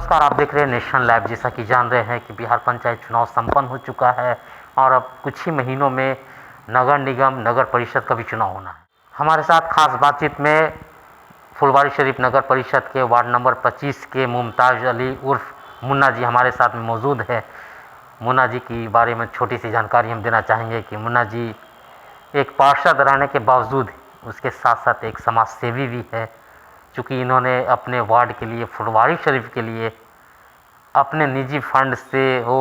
नमस्कार, आप देख रहे हैं नेशनल लाइव। जैसा कि जान रहे हैं कि बिहार पंचायत चुनाव संपन्न हो चुका है और अब कुछ ही महीनों में नगर निगम, नगर परिषद का भी चुनाव होना है। हमारे साथ खास बातचीत में फुलवारी शरीफ नगर परिषद के वार्ड नंबर 25 के मुमताज़ अली उर्फ मुन्ना जी हमारे साथ में मौजूद है। मुन्ना जी की बारे में छोटी सी जानकारी हम देना चाहेंगे कि मुन्ना जी एक पार्षद रहने के बावजूद उसके साथ साथ एक समाज सेवी भी है। चूँकि इन्होंने अपने वार्ड के लिए, फुलवारी शरीफ के लिए, अपने निजी फंड से हो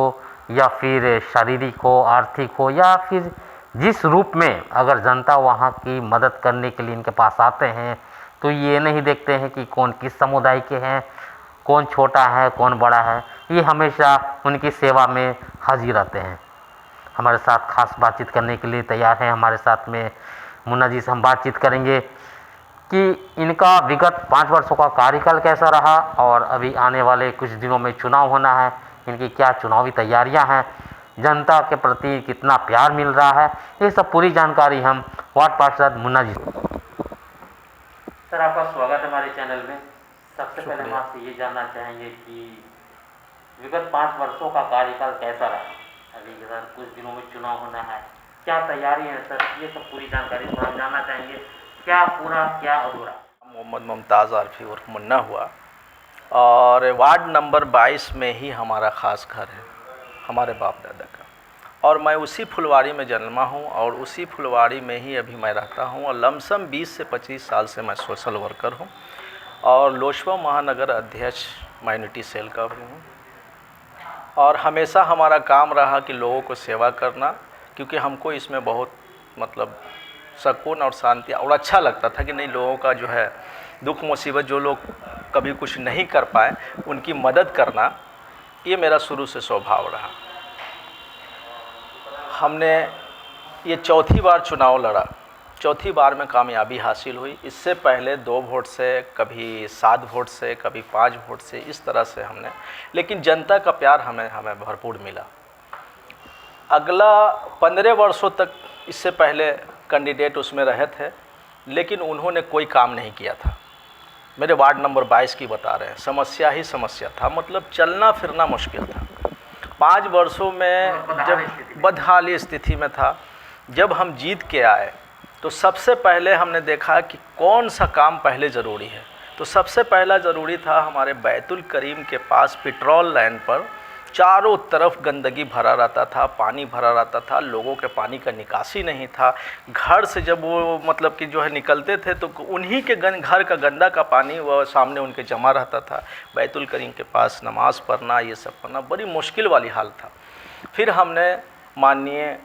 या फिर शारीरिक हो, आर्थिक हो, या फिर जिस रूप में अगर जनता वहाँ की मदद करने के लिए इनके पास आते हैं तो ये नहीं देखते हैं कि कौन किस समुदाय के हैं, कौन छोटा है, कौन बड़ा है। ये हमेशा उनकी सेवा में हाजिर रहते हैं। हमारे साथ खास बातचीत करने के लिए तैयार हैं। हमारे साथ में मुन्ना जी से हम बातचीत करेंगे कि इनका विगत 5 वर्षों का कार्यकाल कैसा रहा और अभी आने वाले कुछ दिनों में चुनाव होना है, इनकी क्या चुनावी तैयारियां हैं, जनता के प्रति कितना प्यार मिल रहा है, ये सब पूरी जानकारी हम वार्ड पार्षद मुन्ना जी। सर, आपका स्वागत है हमारे चैनल में। सबसे पहले हम आपसे ये जानना चाहेंगे कि विगत 5 वर्षों का कार्यकाल कैसा रहा, अभी सर कुछ दिनों में चुनाव होना है, क्या तैयारी है सर, ये सब पूरी जानकारी थोड़ा हम जानना चाहेंगे। क्या पूरा, क्या अधूरा? मोहम्मद मुमताज़ आरफी उर्फ मुन्ना हुआ और वार्ड नंबर 22 में ही हमारा ख़ास घर है, हमारे बाप दादा का। और मैं उसी फुलवारी में जन्मा हूँ और उसी फुलवारी में ही अभी मैं रहता हूँ। और लमसम 20 से 25 साल से मैं सोशल वर्कर हूँ और लोजपा महानगर अध्यक्ष माइनॉरिटी सेल का भी हूँ। और हमेशा हमारा काम रहा कि लोगों को सेवा करना, क्योंकि हमको इसमें बहुत मतलब सुकून और शांति और अच्छा लगता था कि नहीं, लोगों का जो है दुख मुसीबत, जो लोग कभी कुछ नहीं कर पाए उनकी मदद करना, ये मेरा शुरू से स्वभाव रहा। हमने ये चौथी बार चुनाव लड़ा, चौथी बार में कामयाबी हासिल हुई। इससे पहले 2 वोट से, कभी 7 वोट से, कभी 5 वोट से, इस तरह से हमने, लेकिन जनता का प्यार हमें भरपूर मिला। अगला 15 वर्षों तक इससे पहले कैंडिडेट उसमें रहे थे, लेकिन उन्होंने कोई काम नहीं किया था। मेरे वार्ड नंबर 22 की बता रहे हैं, समस्या ही समस्या था, मतलब चलना फिरना मुश्किल था। 5 वर्षों में जब बदहाली स्थिति में था, जब हम जीत के आए तो सबसे पहले हमने देखा कि कौन सा काम पहले ज़रूरी है। तो सबसे पहला ज़रूरी था, हमारे बैतुल करीम के पास पेट्रोल लाइन पर चारों तरफ गंदगी भरा रहता था, पानी भरा रहता था, लोगों के पानी का निकासी नहीं था। घर से जब वो मतलब कि जो है निकलते थे तो उन्हीं के घर का गंदा का पानी वो सामने उनके जमा रहता था। बैतुल करीम के पास नमाज़ पढ़ना, ये सब करना बड़ी मुश्किल वाली हाल था। फिर हमने माननीय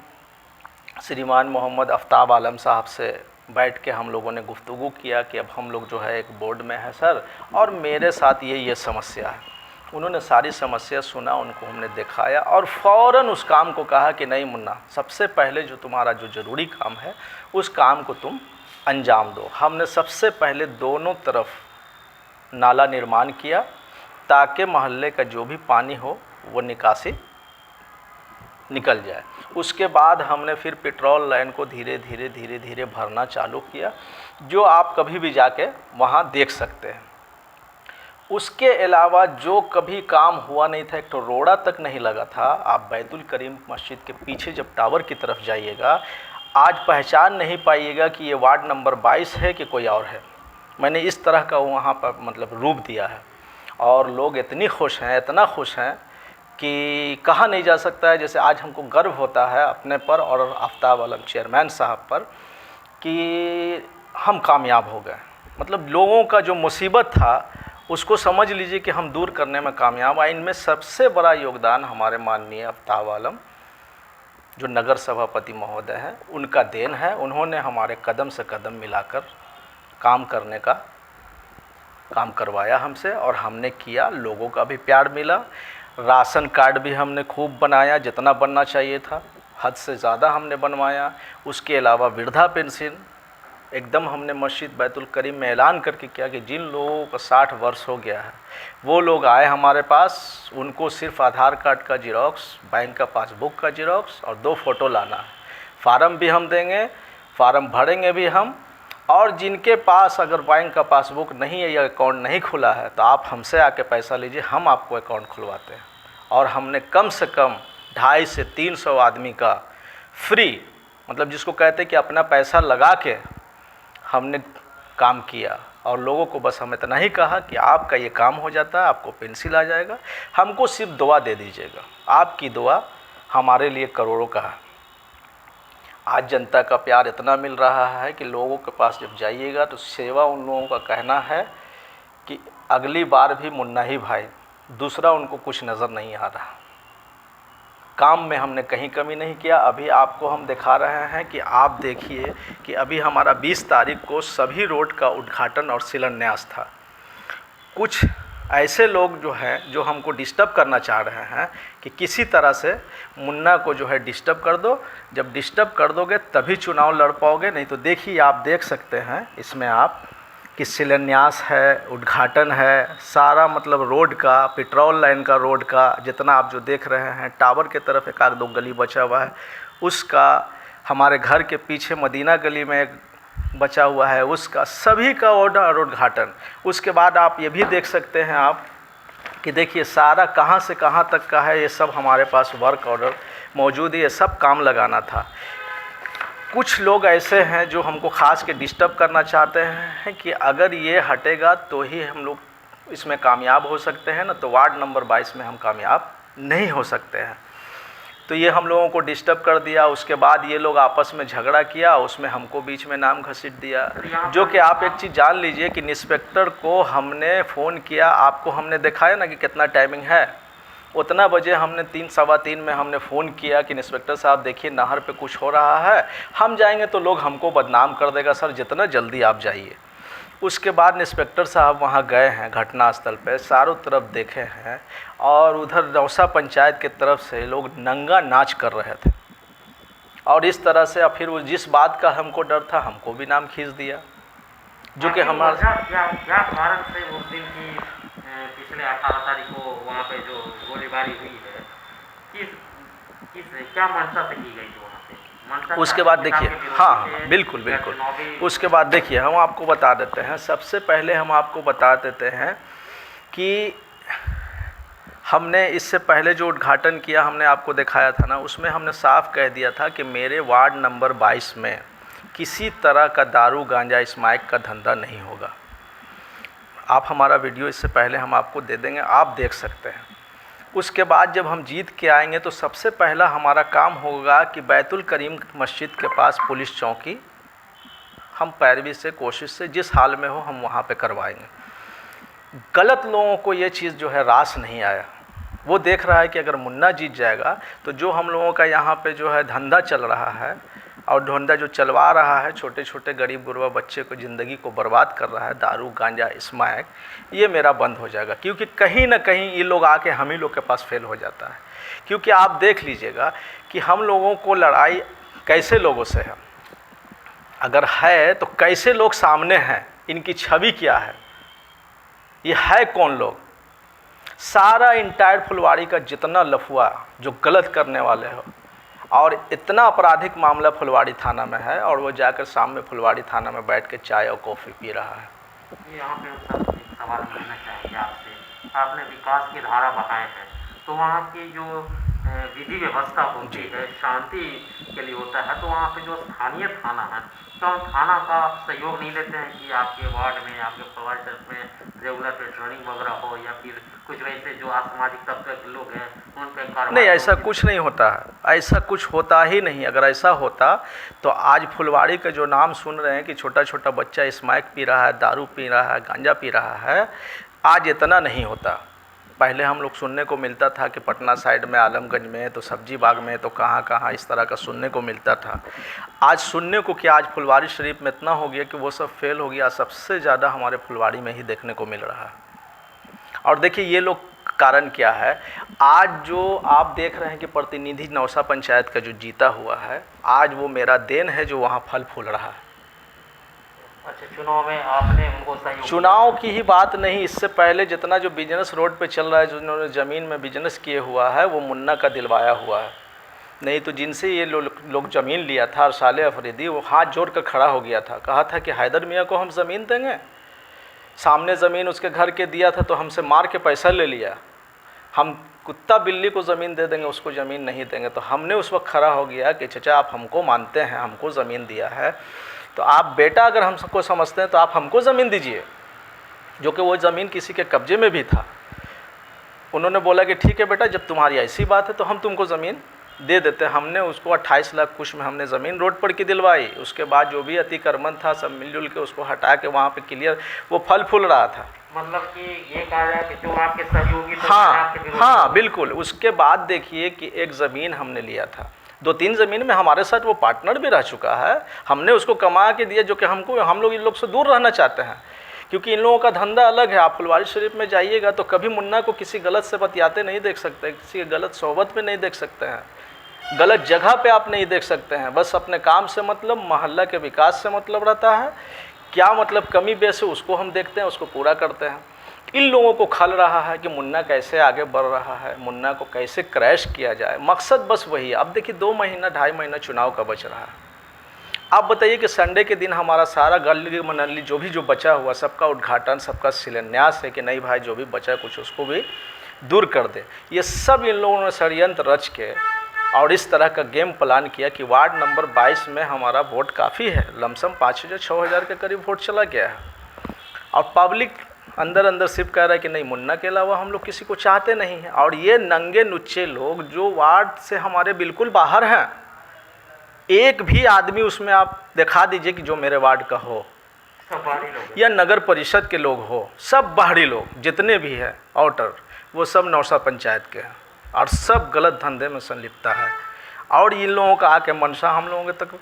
श्रीमान मोहम्मद आफ्ताब आलम साहब से बैठ के हम लोगों ने गुफ्तगू किया कि अब हम लोग जो है एक बोर्ड में है सर, और मेरे साथ ये समस्या है। उन्होंने सारी समस्या सुना, उनको हमने दिखाया और फ़ौरन उस काम को कहा कि नहीं मुन्ना, सबसे पहले जो तुम्हारा जो ज़रूरी काम है उस काम को तुम अंजाम दो। हमने सबसे पहले दोनों तरफ नाला निर्माण किया ताकि मोहल्ले का जो भी पानी हो वो निकासी निकल जाए। उसके बाद हमने फिर पेट्रोल लाइन को धीरे धीरे भरना चालू किया, जो आप कभी भी जाके वहाँ देख सकते हैं। उसके अलावा जो कभी काम हुआ नहीं था, एक तो रोड़ा तक नहीं लगा था। आप बैतुल करीम मस्जिद के पीछे जब टावर की तरफ जाइएगा, आज पहचान नहीं पाइएगा कि ये वार्ड नंबर 22 है कि कोई और है। मैंने इस तरह का वहाँ पर मतलब रूप दिया है और लोग इतनी खुश हैं, इतना खुश हैं कि कहा नहीं जा सकता है। जैसे आज हमको गर्व होता है अपने पर और आफ्ताब आलम चेयरमैन साहब पर कि हम कामयाब हो गए। मतलब लोगों का जो मुसीबत था उसको समझ लीजिए कि हम दूर करने में कामयाब आए। इनमें सबसे बड़ा योगदान हमारे माननीय आफ्ताब आलम जो नगर सभापति महोदय हैं, उनका देन है। उन्होंने हमारे कदम से कदम मिलाकर काम करने का काम करवाया हमसे और हमने किया। लोगों का भी प्यार मिला। राशन कार्ड भी हमने खूब बनाया, जितना बनना चाहिए था हद से ज़्यादा हमने बनवाया। उसके अलावा वृद्धा पेंशन एकदम हमने मस्जिद बैतुल करीम में ऐलान करके किया कि जिन लोगों का 60 वर्ष हो गया है वो लोग आए हमारे पास, उनको सिर्फ आधार कार्ड का जिरोक्स, बैंक का पासबुक का जिरोक्स और 2 फ़ोटो लाना है। फार्म भी हम देंगे, फार्म भरेंगे भी हम और जिनके पास अगर बैंक का पासबुक नहीं है या अकाउंट नहीं खुला है तो आप हमसे आके पैसा लीजिए, हम आपको अकाउंट खुलवाते हैं। और हमने कम से कम 250 से 300 आदमी का फ्री, मतलब जिसको कहते हैं कि अपना पैसा लगा के हमने काम किया। और लोगों को बस हम इतना ही कहा कि आपका ये काम हो जाता है, आपको पेंसिल आ जाएगा, हमको सिर्फ दुआ दे दीजिएगा। आपकी दुआ हमारे लिए करोड़ों का है। आज जनता का प्यार इतना मिल रहा है कि लोगों के पास जब जाइएगा तो सेवा उन लोगों का कहना है कि अगली बार भी मुन्ना ही भाई, दूसरा उनको कुछ नज़र नहीं आ रहा। काम में हमने कहीं कमी नहीं किया। अभी आपको हम दिखा रहे हैं कि आप देखिए कि अभी हमारा 20 तारीख को सभी रोड का उद्घाटन और शिलान्यास था। कुछ ऐसे लोग जो हैं जो हमको डिस्टर्ब करना चाह रहे हैं कि किसी तरह से मुन्ना को जो है डिस्टर्ब कर दो। जब डिस्टर्ब कर दोगे तभी चुनाव लड़ पाओगे, नहीं तो देखिए आप देख सकते हैं इसमें आप कि शिलान्यास है, उद्घाटन है, सारा मतलब रोड का, पेट्रोल लाइन का, रोड का जितना आप जो देख रहे हैं, टावर के तरफ एक आध दो गली बचा हुआ है उसका, हमारे घर के पीछे मदीना गली में एक बचा हुआ है उसका, सभी का ऑर्डर और उद्घाटन। उसके बाद आप ये भी देख सकते हैं आप कि देखिए सारा कहाँ से कहाँ तक का है, ये सब हमारे पास वर्क ऑर्डर मौजूद है, ये सब काम लगाना था। कुछ लोग ऐसे हैं जो हमको ख़ास के डिस्टर्ब करना चाहते हैं कि अगर ये हटेगा तो ही हम लोग इसमें कामयाब हो सकते हैं, ना तो वार्ड नंबर 22 में हम कामयाब नहीं हो सकते हैं। तो ये हम लोगों को डिस्टर्ब कर दिया। उसके बाद ये लोग आपस में झगड़ा किया, उसमें हमको बीच में नाम घसीट दिया। जो कि आप एक चीज़ जान लीजिए कि इंस्पेक्टर को हमने फ़ोन किया, आपको हमने दिखाया ना कि कितना टाइमिंग है, उतना बजे हमने 3 सवा 3 में हमने फ़ोन किया कि इंस्पेक्टर साहब देखिए नहर पे कुछ हो रहा है, हम जाएंगे तो लोग हमको बदनाम कर देगा सर, जितना जल्दी आप जाइए। उसके बाद इंस्पेक्टर साहब वहाँ गए हैं घटनास्थल पे, चारों तरफ देखे हैं और उधर नौसा पंचायत के तरफ से लोग नंगा नाच कर रहे थे। और इस तरह से फिर वो जिस बात का हमको डर था हमको भी नाम खींच दिया, जो कि हमारा क्या कारण से उस दिन की पिछले 18 तारीख को वहाँ पे जो गोलीबारी हुई है, क्या मंशा से की गई थी वहाँ पे? उसके बाद देखिए, हाँ बिल्कुल बिल्कुल, उसके बाद देखिए हम आपको बता देते हैं। सबसे पहले हम आपको बता देते हैं कि हमने इससे पहले जो उद्घाटन किया हमने आपको दिखाया था ना, उसमें हमने साफ कह दिया था कि मेरे वार्ड नंबर 22 में किसी तरह का दारू गांजा स्मैक का धंधा नहीं होगा। आप हमारा वीडियो इससे पहले हम आपको दे देंगे, आप देख सकते हैं। उसके बाद जब हम जीत के आएंगे तो सबसे पहला हमारा काम होगा कि बैतुल करीम मस्जिद के पास पुलिस चौकी हम पैरवी से, कोशिश से, जिस हाल में हो हम वहाँ पे करवाएंगे। गलत लोगों को ये चीज़ जो है रास नहीं आया, वो देख रहा है कि अगर मुन्ना जीत जाएगा तो जो हम लोगों का यहाँ पे जो है धंधा चल रहा है और धंधा जो चलवा रहा है, छोटे छोटे गरीब गुरबा बच्चे को ज़िंदगी को बर्बाद कर रहा है, दारू गांजा स्मैक, ये मेरा बंद हो जाएगा। क्योंकि कहीं ना कहीं ये लोग आके हम ही लोग के पास फेल हो जाता है। क्योंकि आप देख लीजिएगा कि हम लोगों को लड़ाई कैसे लोगों से है, अगर है तो कैसे लोग सामने हैं, इनकी छवि क्या है, ये है कौन लोग। सारा इंटायर फुलवाड़ी का जितना लफुआ जो गलत करने वाले हो, और इतना आपराधिक मामला फुलवाड़ी थाना में है, और वो जाकर शाम में फुलवाड़ी थाना में बैठ के चाय और कॉफ़ी पी रहा है। यहाँ पे सर एक सवाल करना चाहेंगे आपसे। आपने विकास की धारा बहाए हैं, तो वहाँ की जो विधि व्यवस्था होती है, शांति के लिए होता है, तो वहाँ पे जो स्थानीय थाना है, तो हम थाना का आप सहयोग नहीं लेते हैं कि आपके वार्ड में, आपके फुलवाड़ी में रेगुलर पेट्रोलिंग वगैरह हो, या फिर कुछ वैसे जो असामाजिक तत्व के लोग हैं उन पर कार्रवाई? नहीं, ऐसा कुछ नहीं होता है, ऐसा कुछ होता ही नहीं। अगर ऐसा होता तो आज फुलवाड़ी का जो नाम सुन रहे हैं कि छोटा छोटा बच्चा स्मैक पी रहा है, दारू पी रहा है, गांजा पी रहा है, आज इतना नहीं होता। पहले हम लोग सुनने को मिलता था कि पटना साइड में, आलमगंज में, तो सब्जी बाग में, तो कहाँ कहाँ इस तरह का सुनने को मिलता था। आज सुनने को कि आज फुलवाड़ी शरीफ में इतना हो गया कि वो सब फेल हो गया। सबसे ज़्यादा हमारे फुलवाड़ी में ही देखने को मिल रहा है। और देखिए ये लोग कारण क्या है, आज जो आप देख रहे हैं कि प्रतिनिधि नौसा पंचायत का जो जीता हुआ है, आज वो मेरा देन है जो वहाँ फल फूल रहा है। अच्छा, चुनाव में आपने उनको सहयोग? चुनाव की ही बात नहीं, इससे पहले जितना जो बिजनेस रोड पे चल रहा है, जिन्होंने ज़मीन में बिजनेस किए हुआ है, वो मुन्ना का दिलवाया हुआ है। नहीं तो जिनसे ये लोग ज़मीन लिया था अरसाले अफरीदी, वो हाथ जोड़ कर खड़ा हो गया था, कहा था कि हैदर मियाँ को हम ज़मीन देंगे। सामने ज़मीन उसके घर के दिया था तो हमसे मार के पैसा ले लिया, हम कुत्ता बिल्ली को ज़मीन दे देंगे, उसको ज़मीन नहीं देंगे। तो हमने उस वक्त खड़ा हो गया कि चचा आप हमको मानते हैं, हमको ज़मीन दिया है, तो आप बेटा अगर हम सबको समझते हैं तो आप हमको ज़मीन दीजिए, जो कि वो ज़मीन किसी के कब्जे में भी था। उन्होंने बोला कि ठीक है बेटा, जब तुम्हारी ऐसी बात है तो हम तुमको ज़मीन दे देते हैं। हमने उसको 28 लाख कुछ में हमने ज़मीन रोड पर की दिलवाई। उसके बाद जो भी अतिक्रमण था सब मिलजुल के उसको हटा के वहाँ पे क्लियर वो फल फूल रहा था। मतलब कि ये कहा जाए कि जो आपके सहयोगी थे, हाँ आपके विरोधी हाँ बिल्कुल। उसके बाद देखिए कि एक ज़मीन हमने लिया था, 2-3 ज़मीन में हमारे साथ वो पार्टनर भी रह चुका है, हमने उसको कमा के दिया, जो कि हम लोग इन लोग से दूर रहना चाहते हैं, क्योंकि इन लोगों का धंधा अलग है। आप फुलवारी शरीफ में जाइएगा तो कभी मुन्ना को किसी गलत से बतियाते नहीं देख सकते, किसी गलत सोहबत में नहीं देख सकते हैं, गलत जगह पे आप नहीं देख सकते हैं। बस अपने काम से मतलब, मोहल्ला के विकास से मतलब रहता है। क्या मतलब कमी बेस है उसको हम देखते हैं, उसको पूरा करते हैं। इन लोगों को खल रहा है कि मुन्ना कैसे आगे बढ़ रहा है, मुन्ना को कैसे क्रैश किया जाए, मकसद बस वही है। अब देखिए 2 महीना 2.5 महीना चुनाव का बच रहा है। आप बताइए कि संडे के दिन हमारा सारा गली मनली जो बचा हुआ सबका उद्घाटन, सबका शिलान्यास है कि नहीं भाई जो भी बचा कुछ उसको भी दूर कर दे। ये सब इन लोगों ने षड्यंत्र रच के और इस तरह का गेम प्लान किया कि वार्ड नंबर 22 में हमारा वोट काफ़ी है, लमसम 5,000-6,000 के करीब वोट चला गया है। और पब्लिक अंदर सिर्फ कह रहा है कि नहीं, मुन्ना के अलावा हम लोग किसी को चाहते नहीं हैं। और ये नंगे नुच्चे लोग जो वार्ड से हमारे बिल्कुल बाहर हैं, एक भी आदमी उसमें आप दिखा दीजिए कि जो मेरे वार्ड का हो, या नगर परिषद के लोग हो, सब बाहरी लोग जितने भी हैं आउटर, वो सब नौसा पंचायत के हैं और सब गलत धंधे में संलिप्तता है। और इन लोगों का आके मंशा हम लोगों तक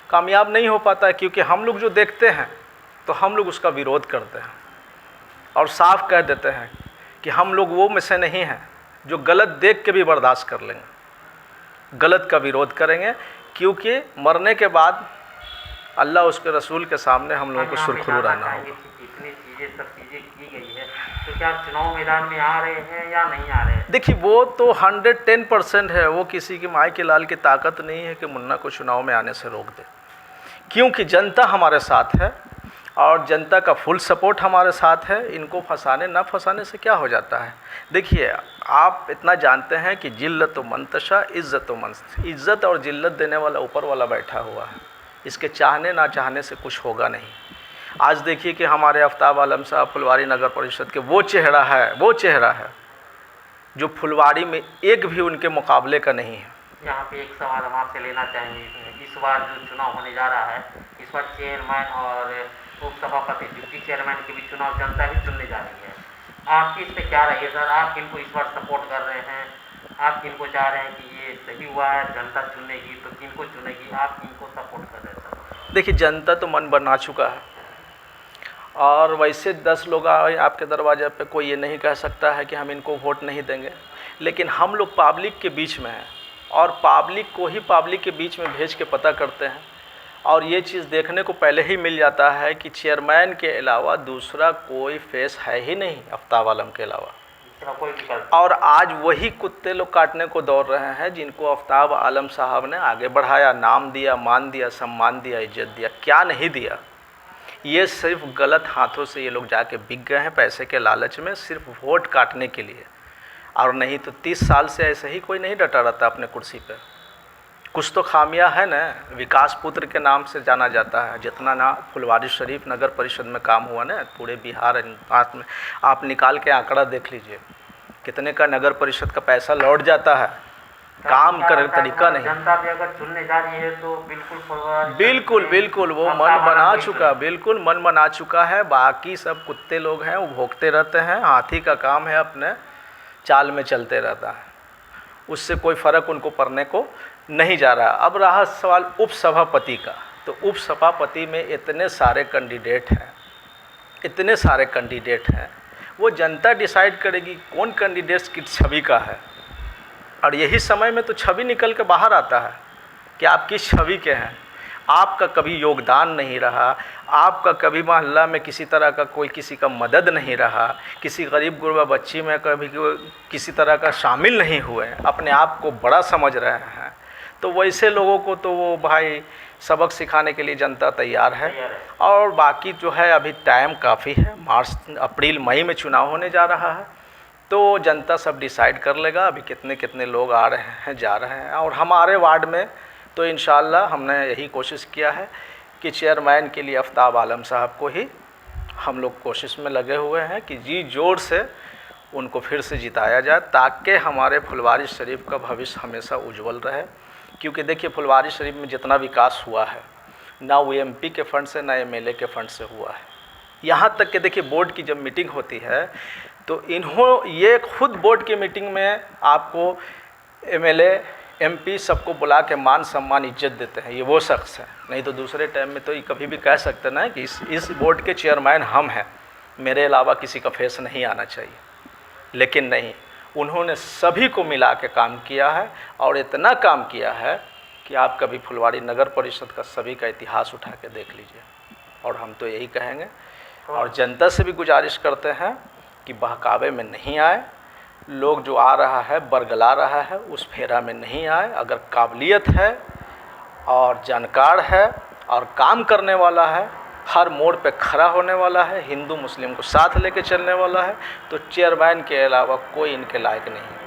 कामयाब नहीं हो पाता है, क्योंकि हम लोग जो देखते हैं तो हम लोग उसका विरोध करते हैं और साफ कह देते हैं कि हम लोग वो में से नहीं हैं जो गलत देख के भी बर्दाश्त कर लेंगे, गलत का विरोध करेंगे, क्योंकि मरने के बाद अल्लाह उसके रसूल के सामने हम लोगों को सुरखरू रहना होगा। इतनी चीज़ें सब चीज़ें की गई है, तो क्या चुनाव मैदान में आ रहे हैं या नहीं आ रहे हैं? देखिए वो तो 110% है, वो किसी की माई के लाल की ताकत नहीं है कि मुन्ना को चुनाव में आने से रोक दे, क्योंकि जनता हमारे साथ है और जनता का फुल सपोर्ट हमारे साथ है। इनको फंसाने ना फंसाने से क्या हो जाता है। देखिए आप इतना जानते हैं कि जिल्लत व मंतशा इज़्ज़त व मंस, इज़्ज़त और जिल्लत देने वाला ऊपर वाला बैठा हुआ है, इसके चाहने ना चाहने से कुछ होगा नहीं। आज देखिए कि हमारे आफ्ताब आलम साहब फुलवारी नगर परिषद के वो चेहरा है जो फुलवारी में एक भी उनके मुकाबले का नहीं है। यहाँ पे एक सवाल हम आपसे लेना चाहेंगे, इस बार जो चुनाव होने जा रहा है, इस बार चेयरमैन और उप सभापति डिप्टी चेयरमैन के भी चुनाव जनता ही चुनने जा रही है। आपकी इस पर क्या रही है सर? आप किनको इस बार सपोर्ट कर रहे हैं? आप किनको चाह रहे हैं कि ये सही हुआ है, जनता चुनेगी तो किनको चुनेगी? आप किनको सपोर्ट कर रहे हैं सर? देखिए जनता तो मन बना चुका है और वैसे 10 लोग आए आपके दरवाजे पे, कोई ये नहीं कह सकता है कि हम इनको वोट नहीं देंगे। लेकिन हम लोग पब्लिक के बीच में हैं और पब्लिक को ही पब्लिक के बीच में भेज के पता करते हैं, और ये चीज़ देखने को पहले ही मिल जाता है कि चेयरमैन के अलावा दूसरा कोई फेस है ही नहीं आफ्ताब आलम के अलावा। और आज वही कुत्ते लोग काटने को दौड़ रहे हैं जिनको आफ्ताब आलम साहब ने आगे बढ़ाया, नाम दिया, मान दिया, सम्मान दिया, इज्जत दिया, क्या नहीं दिया। ये सिर्फ गलत हाथों से ये लोग जाके बिक गए हैं पैसे के लालच में, सिर्फ वोट काटने के लिए। और नहीं तो 30 साल से ऐसे ही कोई नहीं डटा रहता अपने कुर्सी पर। कुछ तो खामियां है ना, विकास पुत्र के नाम से जाना जाता है। जितना ना फुलवारी शरीफ नगर परिषद में काम हुआ ना पूरे बिहार में, आप निकाल के आंकड़ा देख लीजिए कितने का नगर परिषद का पैसा लौट जाता है, काम कर तरीका नहीं। जनता भी अगर चुनने जा रही है तो बिल्कुल वो मन बना चुका है। बाकी सब कुत्ते लोग हैं, वो भोंकते रहते हैं, हाथी का काम है अपने चाल में चलते रहता है, उससे कोई फ़र्क उनको पड़ने को नहीं जा रहा। अब रहा सवाल उप सभापति का, तो उप सभापति में इतने सारे कैंडिडेट हैं, वो जनता डिसाइड करेगी कौन कैंडिडेट किस छवि का है। और यही समय में तो छवि निकल के बाहर आता है कि आप किस छवि के हैं। आपका कभी योगदान नहीं रहा, आपका कभी मोहल्ला में किसी तरह का कोई किसी का मदद नहीं रहा, किसी गरीब गुरबा बच्ची में कभी किसी तरह का शामिल नहीं हुए, अपने आप को बड़ा समझ रहे हैं, तो वैसे लोगों को तो वो भाई सबक सिखाने के लिए जनता तैयार है। और बाकी जो है अभी टाइम काफ़ी है, मार्च अप्रैल मई में चुनाव होने जा रहा है, तो जनता सब डिसाइड कर लेगा अभी कितने कितने लोग आ रहे हैं जा रहे हैं। और हमारे वार्ड में तो इंशाल्लाह हमने यही कोशिश किया है कि चेयरमैन के लिए आफ्ताब आलम साहब को ही हम लोग कोशिश में लगे हुए हैं कि जी जोर से उनको फिर से जिताया जाए, ताकि हमारे फुलवारी शरीफ का भविष्य हमेशा उज्जवल रहे। क्योंकि देखिए फुलवारी शरीफ में जितना विकास हुआ है ना वो एमपी के फंड से ना एमएलए के फंड से हुआ है। यहाँ तक कि देखिए बोर्ड की जब मीटिंग होती है तो ये खुद बोर्ड की मीटिंग में आपको एमएलए एमपी सबको बुला के मान सम्मान इज्जत देते हैं, ये वो शख्स है। नहीं तो दूसरे टाइम में तो ये कभी भी कह सकते ना कि इस बोर्ड के चेयरमैन हम हैं, मेरे अलावा किसी का फेस नहीं आना चाहिए। लेकिन नहीं, उन्होंने सभी को मिला के काम किया है और इतना काम किया है कि आप कभी फुलवारी नगर परिषद का सभी का इतिहास उठा के देख लीजिए। और हम तो यही कहेंगे और जनता से भी गुजारिश करते हैं कि बहकावे में नहीं आए, लोग जो आ रहा है बरगला रहा है उस फेरा में नहीं आए। अगर काबिलियत है और जानकार है और काम करने वाला है, हर मोड़ पे खड़ा होने वाला है, हिंदू मुस्लिम को साथ लेके चलने वाला है, तो चेयरमैन के अलावा कोई इनके लायक नहीं है।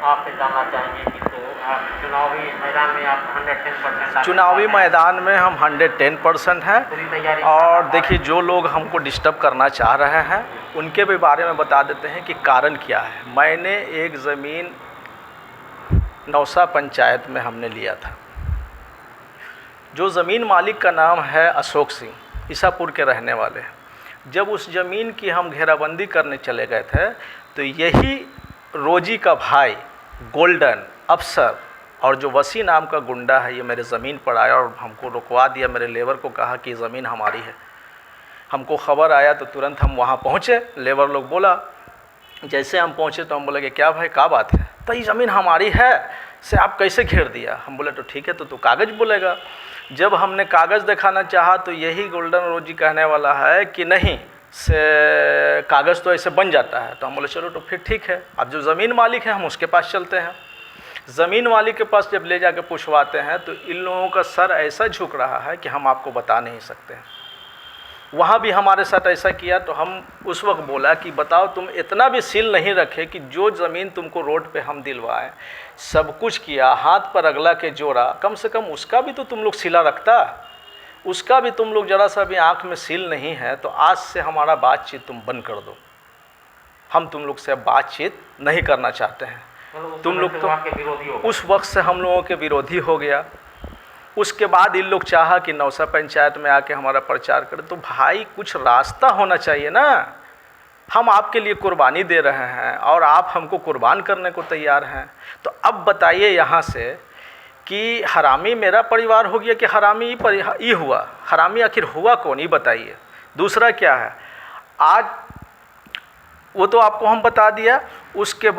आपसे जानना चाहेंगे कि तो आप चुनावी मैदान में आप 110% चुनावी मैदान में हम 110% हैं। पूरी तैयारी और देखिए जो लोग हमको डिस्टर्ब करना चाह रहे हैं उनके भी बारे में बता देते हैं कि कारण क्या है। मैंने एक ज़मीन नौसा पंचायत में हमने लिया था, जो ज़मीन मालिक का नाम है अशोक सिंह, ईसापुर के रहने वाले हैं। जब उस ज़मीन की हम घेराबंदी करने चले गए थे तो यही रोजी का भाई गोल्डन अफसर और जो वसी नाम का गुंडा है ये मेरे ज़मीन पर आया और हमको रुकवा दिया। मेरे लेबर को कहा कि ज़मीन हमारी है। हमको ख़बर आया तो तुरंत हम वहाँ पहुँचे। लेबर लोग बोला, जैसे हम पहुँचे तो हम बोले कि क्या भाई क्या बात है, तो ये ज़मीन हमारी है से आप कैसे घेर दिया। हम बोले तो ठीक है तो कागज़ बोलेगा। जब हमने कागज़ दिखाना चाहा तो यही गोल्डन रोजी कहने वाला है कि नहीं से कागज़ तो ऐसे बन जाता है। तो हम बोले चलो तो फिर ठीक है, अब जो ज़मीन मालिक है हम उसके पास चलते हैं। ज़मीन मालिक के पास जब ले जाके पूछवाते हैं तो इन लोगों का सर ऐसा झुक रहा है कि हम आपको बता नहीं सकते हैं। वहाँ भी हमारे साथ ऐसा किया तो हम उस वक्त बोला कि बताओ तुम इतना भी सील नहीं रखे कि जो ज़मीन तुमको रोड पे हम दिलवाएं, सब कुछ किया, हाथ पर अगला के जोड़ा, कम से कम उसका भी तो तुम लोग सिला रखता, उसका भी तुम लोग ज़रा सा भी आँख में सील नहीं है। तो आज से हमारा बातचीत तुम बंद कर दो, हम तुम लोग से अब बातचीत नहीं करना चाहते हैं। तुम लोग तो उस वक्त से हम लोगों के विरोधी हो गया। उसके बाद इन लोग चाहा कि नौसा पंचायत में आके हमारा प्रचार करें। तो भाई कुछ रास्ता होना चाहिए ना, हम आपके लिए कुर्बानी दे रहे हैं और आप हमको कुर्बान करने को तैयार हैं। तो अब बताइए यहाँ से कि हरामी मेरा परिवार हो गया कि हरामी ये हुआ, हरामी आखिर हुआ कौन, ये बताइए। दूसरा क्या है, आज वो तो आपको हम बता दिया। उसके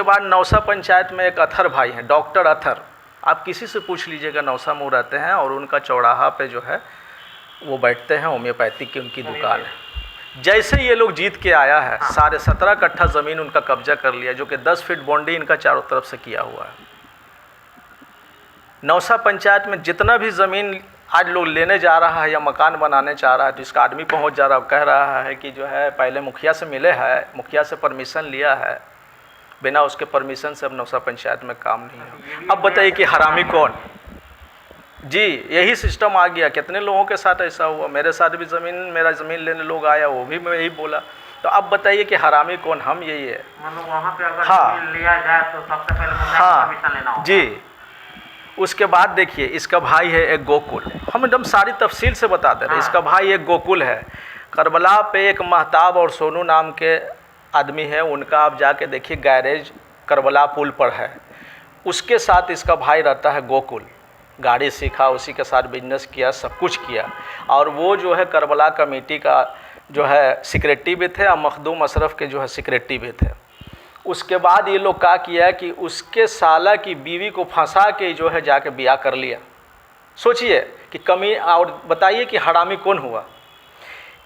बाद नौसा पंचायत में एक अथर भाई हैं, डॉक्टर अथर, आप किसी से पूछ लीजिएगा, नौसा में रहते हैं और उनका चौराहा पे जो है वो बैठते हैं, होम्योपैथिक की उनकी दुकान है। जैसे ये लोग जीत के आया है, 17.5 कट्ठा ज़मीन उनका कब्जा कर लिया, जो कि 10 फीट बाउंड्री इनका चारों तरफ से किया हुआ है। नौसा पंचायत में जितना भी ज़मीन आज लोग लेने जा रहा है या मकान बनाने चाह रहा है तो इसका आदमी पहुंच जा रहा है, कह रहा है कि जो है पहले मुखिया से मिले है, मुखिया से परमिशन लिया है, बिना उसके परमिशन से अब नौसा पंचायत में काम नहीं है। अब बताइए कि हरामी कौन। जी यही सिस्टम आ गया। कितने लोगों के साथ ऐसा हुआ, मेरे साथ भी मेरा ज़मीन लेने लोग आया, वो भी मैं यही बोला। तो अब बताइए कि हरामी कौन, हम यही है। मतलब वहाँ पे अगर ज़मीन लिया जाए तो सबसे पहले परमिशन लेना होगा। जी उसके बाद देखिए इसका भाई है एक गोकुल, हम एकदम सारी तफसील से बता दे रहे हैं। इसका भाई एक गोकुल है, करबला पे एक महताब और सोनू नाम के आदमी है, उनका आप जाके देखिए गैरेज करबला पुल पर है। उसके साथ इसका भाई रहता है गोकुल, गाड़ी सीखा, उसी के साथ बिजनेस किया, सब कुछ किया। और वो जो है करबला कमेटी का जो है सेक्रेटरी भी थे और मखदूम अशरफ के जो है सेक्रेटरी भी थे। उसके बाद ये लोग क्या किया कि उसके साला की बीवी को फंसा के जो है जाके ब्याह कर लिया। सोचिए कि कमी। और बताइए कि हरामी कौन हुआ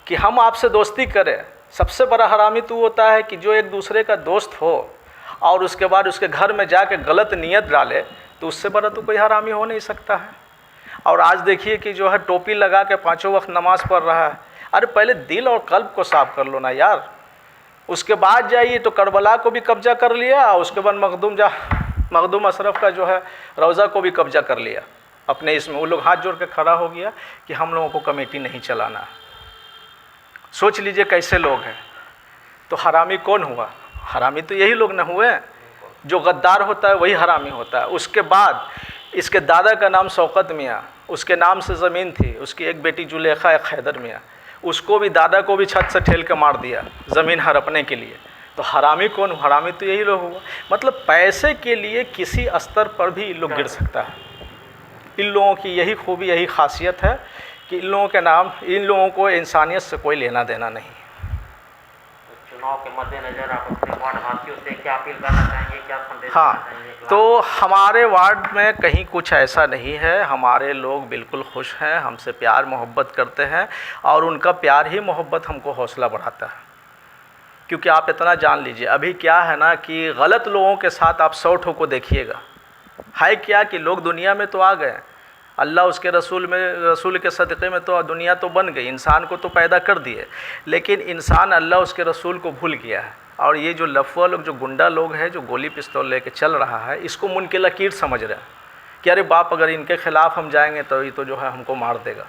कि हम आपसे दोस्ती करें। सबसे बड़ा हरामी तो होता है कि जो एक दूसरे का दोस्त हो और उसके बाद उसके घर में जाके गलत नीयत डाले, तो उससे बड़ा तो कोई हरामी हो नहीं सकता है। और आज देखिए कि जो है टोपी लगा के 5 वक्त नमाज़ पढ़ रहा है। अरे पहले दिल और कल्ब को साफ कर लो ना यार, उसके बाद जाइए। तो करबला को भी कब्जा कर लिया, उसके बाद मखदूम अशरफ का जो है रोज़ा को भी कब्जा कर लिया अपने इसमें। वो लोग हाथ जोड़ के खड़ा हो गया कि हम लोगों को कमेटी नहीं चलाना। सोच लीजिए कैसे लोग हैं। तो हरामी कौन हुआ? हरामी तो यही लोग न हुए। जो गद्दार होता है वही हरामी होता है। उसके बाद इसके दादा का नाम शौकत मियाँ, उसके नाम से ज़मीन थी, उसकी एक बेटी जुलेखा, एक हैदर मियाँ, उसको भी दादा को भी छत से ठेल के मार दिया ज़मीन हड़पने के लिए। तो हरामी कौन? हरामी तो यही लोग हुआ। मतलब पैसे के लिए किसी स्तर पर भी इन लोग गिर सकता है। इन लोगों की यही खूबी, यही खासियत है कि इन लोगों को इंसानियत से कोई लेना देना नहीं। चुनाव के मद्देनजर आप अपने वार्ड वासियों से क्या अपील करना चाहेंगे, क्या संदेश देना हाँ, चाहेंगे? तो हमारे वार्ड में कहीं कुछ ऐसा नहीं है। हमारे लोग बिल्कुल खुश हैं, हमसे प्यार मोहब्बत करते हैं, और उनका प्यार ही मोहब्बत हमको हौसला बढ़ाता है। क्योंकि आप इतना जान लीजिए, अभी क्या है ना कि गलत लोगों के साथ आप 100 ठो को देखिएगा। है क्या कि लोग दुनिया में तो आ गए, अल्लाह उसके रसूल के सदक़े में तो दुनिया तो बन गई, इंसान को तो पैदा कर दिए, लेकिन इंसान अल्लाह उसके रसूल को भूल गया है। और ये जो लफवा लोग, जो गुंडा लोग हैं, जो गोली पिस्तौल लेके चल रहा है, इसको मुनकिल लकीर समझ रहे हैं कि अरे बाप, अगर इनके ख़िलाफ़ हम जाएंगे तो ये तो जो है हमको मार देगा।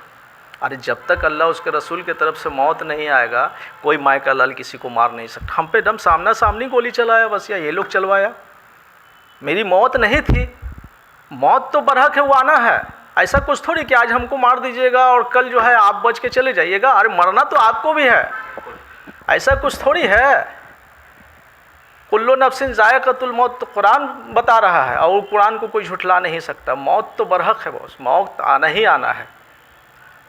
अरे जब तक अल्लाह उसके रसूल की तरफ से मौत नहीं आएगा, कोई माय का लाल किसी को मार नहीं सकता। हम पे एकदम सामना सामनी गोली चलाया बस, या ये लोग चलवाया। मेरी मौत नहीं थी, मौत तो बरहक है, वो आना है। ऐसा कुछ थोड़ी कि आज हमको मार दीजिएगा और कल जो है आप बच के चले जाइएगा। अरे मरना तो आपको भी है, ऐसा कुछ थोड़ी है। कुल्लु नफ्सिन ज़ायक़तुल मौत तो कुरान बता रहा है, और कुरान को कोई झुठला नहीं सकता। मौत तो बरहक है बॉस, मौत आना ही आना है।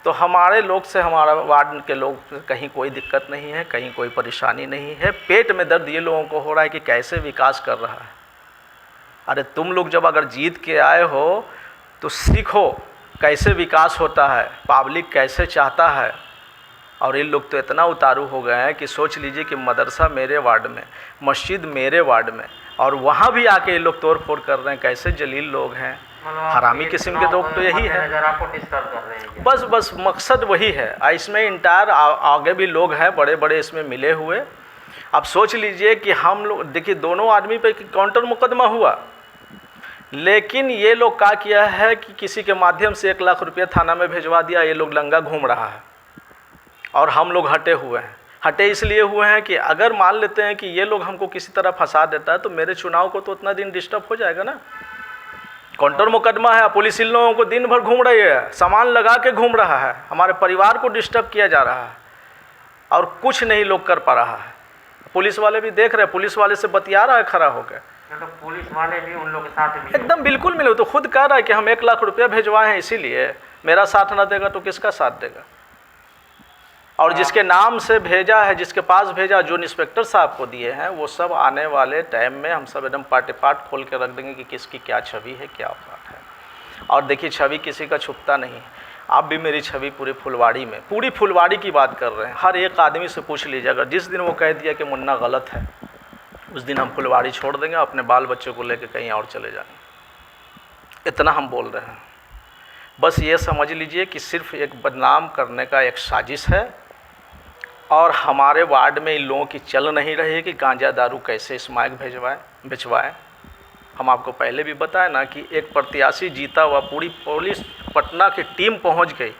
तो हमारे लोग से, हमारा वार्ड के लोग से कहीं कोई दिक्कत नहीं है, कहीं कोई परेशानी नहीं है। पेट में दर्द ये लोगों को हो रहा है कि कैसे विकास कर रहा है। अरे तुम लोग जब अगर जीत के आए हो तो सीखो कैसे विकास होता है, पब्लिक कैसे चाहता है। और इन लोग तो इतना उतारू हो गए हैं कि सोच लीजिए कि मदरसा मेरे वार्ड में, मस्जिद मेरे वार्ड में, और वहाँ भी आके ये लोग तोड़ फोड़ कर रहे हैं। कैसे जलील लोग हैं, हरामी किस्म के लोग तो यही है। बस मकसद वही है। इसमें इंटायर आगे भी लोग हैं बड़े बड़े इसमें मिले हुए। अब सोच लीजिए कि हम लोग देखिए, दोनों आदमी पे काउंटर मुकदमा हुआ, लेकिन ये लोग क्या किया है कि किसी के माध्यम से 1 लाख रुपया थाना में भिजवा दिया। ये लोग लंगा घूम रहा है और हम लोग हटे हुए हैं। हटे इसलिए हुए हैं कि अगर मान लेते हैं कि ये लोग हमको किसी तरह फंसा देता है तो मेरे चुनाव को तो उतना दिन डिस्टर्ब हो जाएगा ना। काउंटर मुकदमा है, पुलिस इन लोगों को दिन भर घूम रही है, सामान लगा के घूम रहा है, हमारे परिवार को डिस्टर्ब किया जा रहा है, और कुछ नहीं लोग कर पा रहा है। पुलिस वाले भी देख रहे हैं, पुलिस वाले से बतिया रहा है खड़ा होकर। तो पुलिस वाले भी उन लोगों के साथ मिले? एकदम बिल्कुल मिले। तो खुद कह रहा है कि हम 1 लाख रुपया भिजवाए हैं, इसीलिए मेरा साथ ना देगा तो किसका साथ देगा। और जिसके नाम से भेजा है, जिसके पास भेजा, जो इंस्पेक्टर साहब को दिए हैं, वो सब आने वाले टाइम में हम सब एकदम पार्ट खोल के रख देंगे कि किसकी क्या छवि है, क्या बात है। और देखिए, छवि किसी का छुपता नहीं। आप भी मेरी छवि पूरी फुलवाड़ी में, पूरी फुलवाड़ी की बात कर रहे हैं। हर एक आदमी से पूछ लीजिए, अगर जिस दिन वो कह दिया कि मुन्ना गलत है, उस दिन हम फुलवाड़ी छोड़ देंगे, अपने बाल बच्चों को लेकर कहीं और चले जाएंगे। इतना हम बोल रहे हैं। बस ये समझ लीजिए कि सिर्फ एक बदनाम करने का एक साजिश है। और हमारे वार्ड में इन लोगों की चल नहीं रही है कि गांजा दारू कैसे स्मैक भिजवाएं। हम आपको पहले भी बताया ना कि एक प्रत्याशी जीता हुआ, पूरी पुलिस पटना की टीम पहुंच गई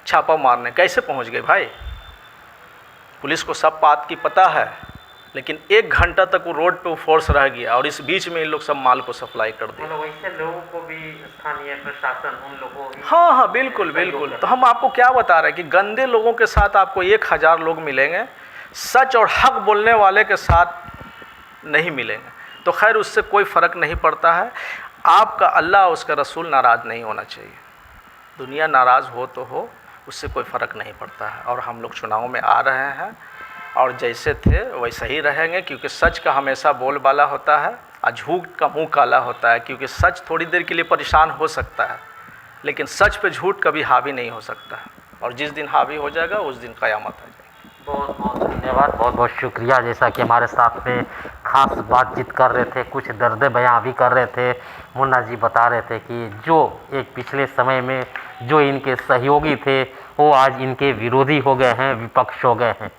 छापा मारने। कैसे पहुंच गई भाई? पुलिस को सब बात की पता है, लेकिन 1 घंटा तक वो रोड पे फोर्स रह गया, और इस बीच में इन लोग सब माल को सप्लाई कर दिया। मतलब वैसे लोगों को भी स्थानीय प्रशासन उन लोगों को हाँ, बिल्कुल। तो हम आपको क्या बता रहे हैं कि गंदे लोगों के साथ आपको 1000 लोग मिलेंगे, सच और हक बोलने वाले के साथ नहीं मिलेंगे। तो खैर, उससे कोई फ़र्क नहीं पड़ता है। आपका अल्लाह, उसका रसूल नाराज़ नहीं होना चाहिए। दुनिया नाराज़ हो तो हो, उससे कोई फ़र्क नहीं पड़ता है। और हम लोग चुनाव में आ रहे हैं, और जैसे थे वैसे ही रहेंगे, क्योंकि सच का हमेशा बोलबाला होता है और झूठ का मुंह काला होता है। क्योंकि सच थोड़ी देर के लिए परेशान हो सकता है, लेकिन सच पे झूठ कभी हावी नहीं हो सकता है। और जिस दिन हावी हो जाएगा, उस दिन क़यामत आ जाएगी। बहुत बहुत धन्यवाद, बहुत बहुत शुक्रिया। जैसा कि हमारे साथ में खास बातचीत कर रहे थे, कुछ दर्द बयां भी कर रहे थे। मुन्ना जी बता रहे थे कि जो एक पिछले समय में जो इनके सहयोगी थे वो आज इनके विरोधी हो गए हैं, विपक्ष हो गए हैं।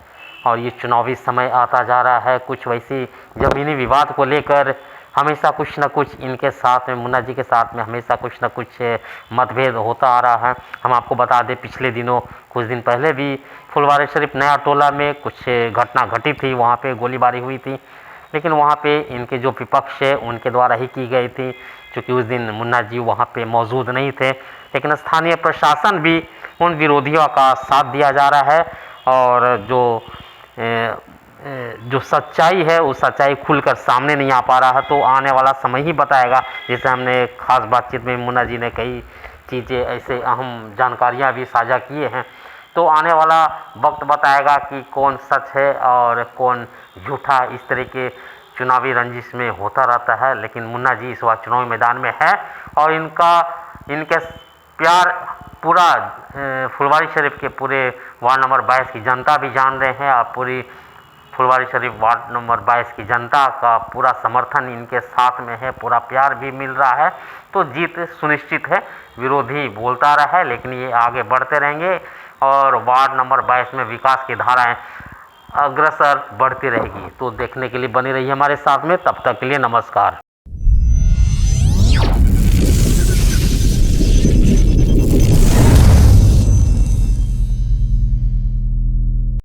और ये चुनावी समय आता जा रहा है, कुछ वैसी ज़मीनी विवाद को लेकर हमेशा कुछ न कुछ इनके साथ में, मुन्ना जी के साथ में हमेशा कुछ न कुछ मतभेद होता आ रहा है। हम आपको बता दें, पिछले दिनों कुछ दिन पहले भी फुलवारी शरीफ नया टोला में कुछ घटना घटी थी, वहाँ पे गोलीबारी हुई थी, लेकिन वहाँ पे इनके जो विपक्ष है उनके द्वारा ही की गई थी, क्योंकि उस दिन मुन्ना जी वहाँ पे मौजूद नहीं थे। लेकिन स्थानीय प्रशासन भी उन विरोधियों का साथ दिया जा रहा है, और जो सच्चाई है वो सच्चाई खुलकर सामने नहीं आ पा रहा है। तो आने वाला समय ही बताएगा। जैसे हमने खास बातचीत में मुन्ना जी ने कई चीज़ें, ऐसे अहम जानकारियाँ भी साझा किए हैं, तो आने वाला वक्त बताएगा कि कौन सच है और कौन झूठा। इस तरह के चुनावी रंजिश में होता रहता है, लेकिन मुन्ना जी इस बार चुनावी मैदान में है, और इनके प्यार पूरा फुलवारी शरीफ के पूरे वार्ड नंबर 22 की जनता भी जान रहे हैं, और पूरी फुलवारी शरीफ वार्ड नंबर 22 की जनता का पूरा समर्थन इनके साथ में है, पूरा प्यार भी मिल रहा है। तो जीत सुनिश्चित है। विरोधी बोलता रहा है, लेकिन ये आगे बढ़ते रहेंगे, और वार्ड नंबर 22 में विकास की धाराएं अग्रसर बढ़ती रहेगी। तो देखने के लिए बनी रही हमारे साथ में। तब तक के लिए नमस्कार।